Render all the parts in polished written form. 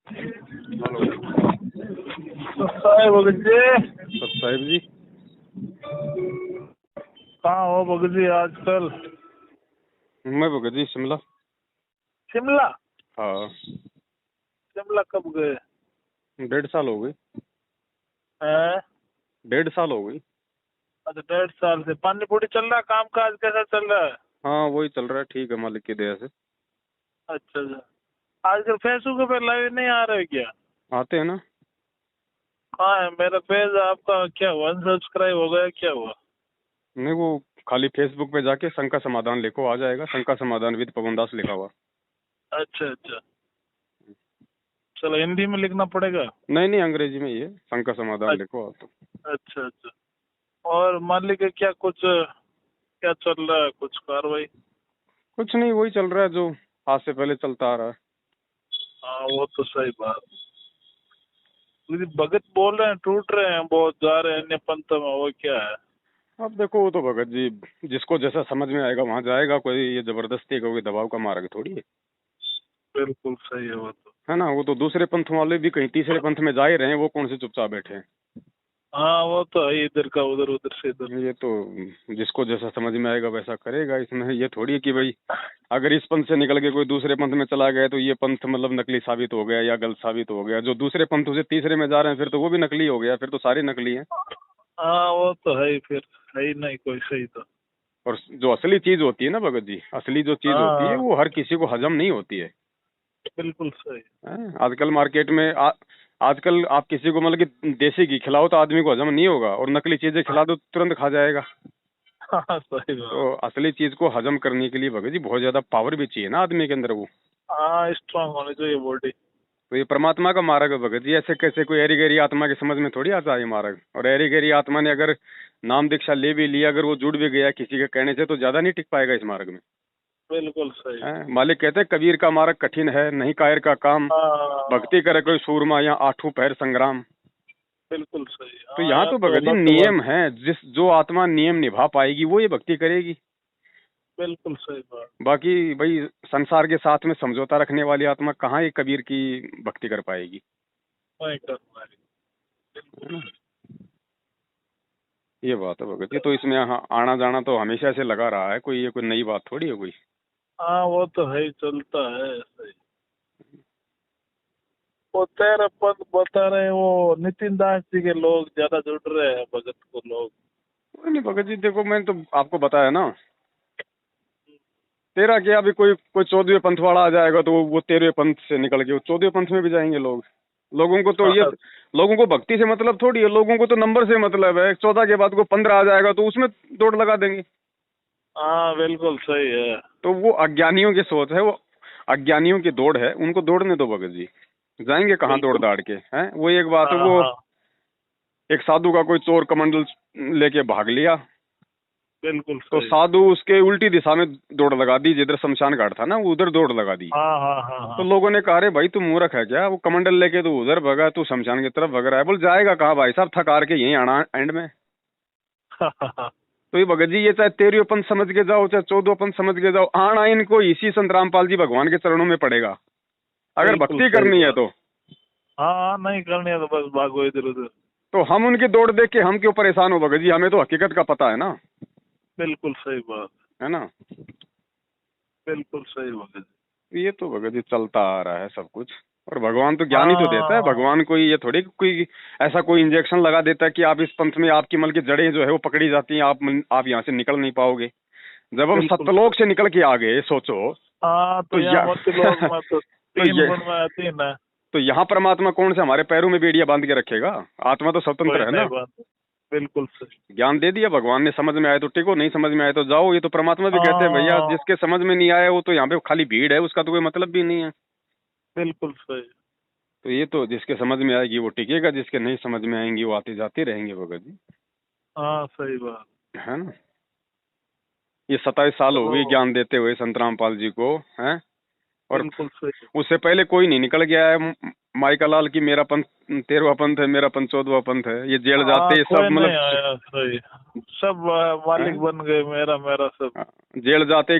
Hello Bhagat ji. Sahib जी, कहाँ हो भगत जी आजकल? मैं भगत जी शिमला। शिमला? हाँ, शिमला कब गए? 1.5 साल हो गई। हैं? 1.5 साल हो गई। अच्छा, 1.5 साल से पानी पूरी चल रहा, काम काज कैसा चल रहा है? हाँ, वही चल रहा है, ठीक है, मालिक की दया से। अच्छा अच्छा। आजकल फेसबुक पे लाइव नहीं आ रहे क्या? आते हैं ना। कहाँ है मेरा पेज? आपका क्या हुआ, अनसब्सक्राइब हो गया, क्या हुआ? नहीं, वो खाली फेसबुक पे जाके शंका समाधान लिखो, आ जाएगा। शंका समाधान विद पवन दास लिखा हुआ। अच्छा अच्छा, चलो हिंदी में लिखना पड़ेगा। नहीं नहीं, अंग्रेजी में ही है, शंका समाधान लिखो आप तो। अच्छा अच्छा। और मालिक के क्या कुछ क्या चल रहा है, कुछ कार्रवाई? कुछ नहीं, वही चल रहा है जो आज से पहले चलता आ रहा है। हाँ वो तो सही बात। लेकिन भगत बोल रहे हैं टूट रहे हैं, बहुत जा रहे हैं अन्य पंथ में, वो क्या है? अब देखो, वो तो भगत जी जिसको जैसा समझ में आएगा वहाँ जाएगा। कोई ये जबरदस्ती का कोई दबाव का मार्ग थोड़ी है। बिल्कुल सही है वो तो। है ना, वो तो दूसरे पंथ वाले भी कहीं तीसरे पंथ में जा ही रहे हैं, वो कौन से चुपचाप बैठे हैं। हाँ वो तो है, इधर का उधर, उधर से इधर। ये तो जिसको जैसा समझ में आएगा वैसा करेगा। इसमें ये थोड़ी है कि भाई अगर इस पंथ से निकल के कोई दूसरे पंथ में चला गया तो ये पंथ मतलब नकली साबित हो गया या गलत साबित हो गया। जो दूसरे पंथ से तीसरे में जा रहे हैं फिर तो वो भी नकली हो गया, फिर तो सारे नकली हैं। हाँ वो तो है ही, फिर है ही नहीं कोई सही तो। और जो असली चीज होती है ना भगत जी, असली जो चीज हाँ होती है हाँ, वो हर किसी को हजम नहीं होती है। बिल्कुल सही। आजकल मार्केट में आजकल आप किसी को मतलब कि देसी घी खिलाओ तो आदमी को हजम नहीं होगा, और नकली चीजें खिला दो तुरंत खा जाएगा। हाँ सही बात। तो असली चीज को हजम करने के लिए भगत जी बहुत ज्यादा पावर भी चाहिए ना आदमी के अंदर। वो हाँ स्ट्रांग होनी चाहिए बॉडी। तो ये परमात्मा का मार्ग है भगत जी। ऐसे कैसे कोई एरी गहरी आत्मा की समझ में थोड़ी आता है ये मार्ग। और एरी गहरी आत्मा ने अगर नाम दीक्षा ले भी लिया, अगर वो जुड़ भी गया किसी के कहने से, तो ज्यादा नहीं टिक पाएगा इस मार्ग में। बिल्कुल सही। मालिक कहते हैं कबीर का मार्ग कठिन है, नहीं कायर का काम। हाँ भक्ति करे कोई सूरमा या आठों पहर संग्राम। बिल्कुल सही। तो हाँ यहाँ यार तो तो भगत जी अलग से बात। नियम है। जो आत्मा नियम निभा पाएगी वो ये भक्ति करेगी। बिल्कुल सही बात। बाकी भाई संसार के साथ में समझौता रखने वाली आत्मा कहाँ ये कबीर की भक्ति कर पाएगी। वही कर पाएगी। है ना, ये बात है भगत जी। तो इसमें आना जाना तो हमेशा से लगा रहा है, कोई ये कोई नई बात थोड़ी है कोई। हाँ वो तो है ही, चलता है ऐसे ही। वो तेरा पद बता रहे हैं, वो नितिन दास जी के लोग ज्यादा जुड़ रहे हैं भगत को लोग। कोई नहीं भगत जी, देखो मैंने तो आपको बताया ना। तेरा क्या, अभी कोई कोई 14वें पंथ वाला आ जाएगा तो वो 13वें पंथ से निकल के वो 14वें पंथ में भी जाएंगे लोग। लोगों को तो ये हाँ लोगों को भक्ति से मतलब थोड़ी है, लोगों को तो नंबर से मतलब है। 14 के बाद को 15 आ जाएगा तो उसमें दौड़ लगा देंगे। हाँ बिल्कुल सही है। तो वो अज्ञानियों की सोच है, वो अज्ञानियों की दौड़ है, उनको दौड़ने दो भगत जी। जाएंगे कहाँ दौड़ बिल्कुल। दाड़ के, हैं। वो एक बात है, हाँ वो हाँ एक साधु का कोई चोर कमंडल लेके भाग लिया, बिल्कुल तो सही। साधु उसके उल्टी दिशा में दौड़ लगा दी, जिधर शमशान घाट था ना उधर दौड़ लगा दी। हाँ हाँ हाँ तो हाँ। लोगों ने कहा, अरे भाई तू मूर्ख है क्या, वो कमंडल लेके तू उधर भगा, तू शमशान की तरफ भग रहा है। बोल जाएगा कहाँ भाई साहब, थकार के यहीं आना एंड में। हाँ, हाँ, हाँ, तो ये भगत जी, ये चाहे 13वें पंथ समझ के जाओ चाहे 14वां पंथ समझ के जाओ, आना इनको इसी संत रामपाल जी भगवान के चरणों में पड़ेगा अगर बिल्कुल भक्ति सही करनी है बात। तो। हाँ हाँ, नहीं करनी है तो बस भागो इधर उधर। तो हम उनकी दौड़ देख के हम क्यों परेशान हो भगत जी, हमें तो हकीकत का पता है ना। बिल्कुल सही बात। है ना, बिल्कुल सही भगत। ये तो भगत जी चलता आ रहा है सब कुछ। और भगवान तो ज्ञान ही तो देता है। हाँ भगवान कोई ये थोड़ी कोई ऐसा कोई इंजेक्शन लगा देता है कि आप इस पंथ में आपकी मल की जड़ें जो है वो पकड़ी जाती हैं, आप यहाँ से निकल नहीं पाओगे। जब हम बिल्कुल सतलोक सही। से निकल के आ गए सोचो, हाँ तो तो यहाँ मोती लोग में तो तो तीन ये गुण में तीन है। तो यहाँ परमात्मा कौन से हमारे पैरों में बेड़ियां बांध के रखेगा। आत्मा तो कोई स्वतंत्र है नहीं ना। बात। बिल्कुल सही। ज्ञान दे दिया भगवान ने, समझ में आए तो टिको, नहीं समझ में आए तो जाओ। ये तो परमात्मा भी कहते हैं भैया, हाँ जिसके समझ में नहीं आया वो तो यहाँ पे खाली भीड़ है, उसका तो कोई मतलब भी नहीं है। बिल्कुल सही। तो ये तो जिसके समझ में आएगी वो टिकेगा, जिसके नहीं समझ में आएंगी वो आते जाते रहेंगे भगत जी। हाँ सही बात। है ना, ये 27 साल हो चलो गई ज्ञान देते हुए संत रामपाल जी को, हैं। और बिल्कुल सही। उससे पहले कोई नहीं निकल गया है माइका लाल की मेरा पंथ 13वां पंथ है, मेरा पंथ 14वां पंथ है। ये जेल हाँ जाते सब कोई नहीं मतलब, आया सही। सब मालिक हैं? बन गए, मेरा मेरा सब। जेल जाते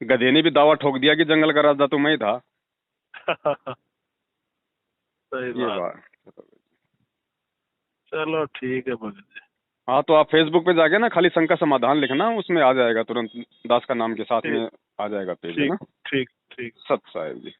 गधे ने भी दावा ठोक दिया कि जंगल का राजा तो मैं ही था। सही ये बात। बात। चलो ठीक है भगत जी। हाँ तो आप फेसबुक पे जाके ना खाली शंका समाधान लिखना, उसमें आ जाएगा तुरंत, दास का नाम के साथ ठीक में आ जाएगा पेज, है ठीक ना। ठीक ठीक। सत साहिब जी।